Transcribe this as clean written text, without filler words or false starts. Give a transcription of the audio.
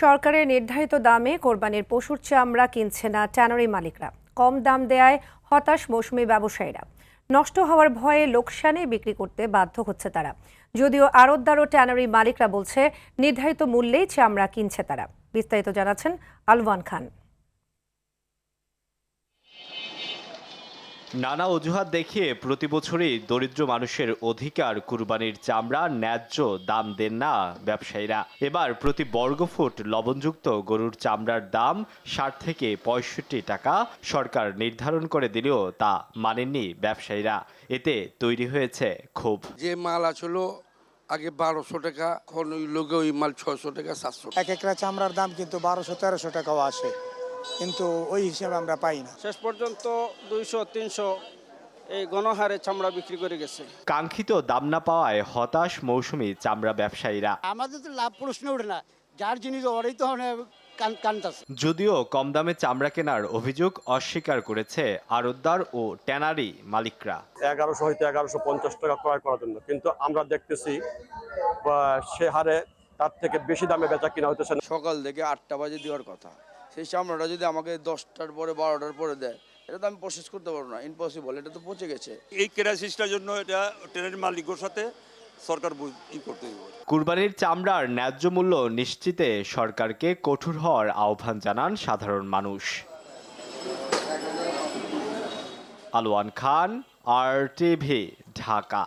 সরকারের নির্ধারিত দামে কোরবানির পশুর চামড়া কিনছে না ট্যানারি মালিকরা। কম দাম দেয়ায় হতাশ মৌসুমি ব্যবসায়ীরা। নষ্ট হওয়ার ভয়ে লোকসানে বিক্রি করতে বাধ্য হচ্ছে তারা। যদিও আড়তদার ও ট্যানারি মালিকরা বলছে নির্ধারিত মূল্যেই চামড়া কিনছে তারা। বিস্তারিত জানাচ্ছেন আলওয়ান খান। নানা অজুহাত দেখিয়ে প্রতি বছরই দরিদ্র মানুষের অধিকার কুরবানির চামড়া ন্যায্য দাম দেন না ব্যবসায়ীরা। এবার প্রতি বর্গফুট লবণযুক্ত গরুর চামড়ার দাম ৬০ থেকে ৬৫ টাকা সরকার নির্ধারণ করে দিলেও তা মানেননি ব্যবসায়ীরা। এতে তৈরি হয়েছে ক্ষোভ। যে মাল আসলো আগে ১২০০ টাকা, এখন ওই লোকে ওই মাল ৬০০ টাকা ৭০০ টাকা। এক একটা চামড়ার দাম কিন্তু ১২০০-১৩০০ টাকাও আসে, কিন্তু ওই হিসাবে আমরা পাই না। শেষ পর্যন্ত ২০০-৩০০ এই গণহারে চামড়া বিক্রি করে গেছে। কাঙ্ক্ষিত দাম না পাওয়ায় হতাশ মৌসুমি চামড়া ব্যবসায়ীরা। আমাদের তো লাভ প্রশ্ন ওঠে না, যার জিনিস ওরাই তো কানতাছে। যদিও কম দামে চামড়া কেনার অভিযোগ অস্বীকার করেছে আড়তদার ও ট্যানারি মালিকরা। ১১০০ হইতে ১১৫০ টাকা ক্রয় করার জন্য, কিন্তু আমরা দেখতেছি সে হারে তার থেকে বেশি দামে বেচা কিনা হইতেছে। সকাল থেকে ৮টা বাজে দেওয়ার কথা, সেই চামড়াটা যদি আমাকে 10টার পরে 12টার পরে দেয়, এটা তো আমি প্রসেস করতে পারবো না, ইম্পসিবল, এটা তো পচে গেছে। এই ক্রাইসিসটার জন্য এটা ট্রেনের মালিকের সাথে সরকার করতে হবে। কুরবানির চামড়ার ন্যায্য মূল্য নিশ্চিতে সরকারকে কঠোর হওয়ার আহ্বান জানান সাধারণ মানুষ। আলওয়ান খান, RTV, ঢাকা।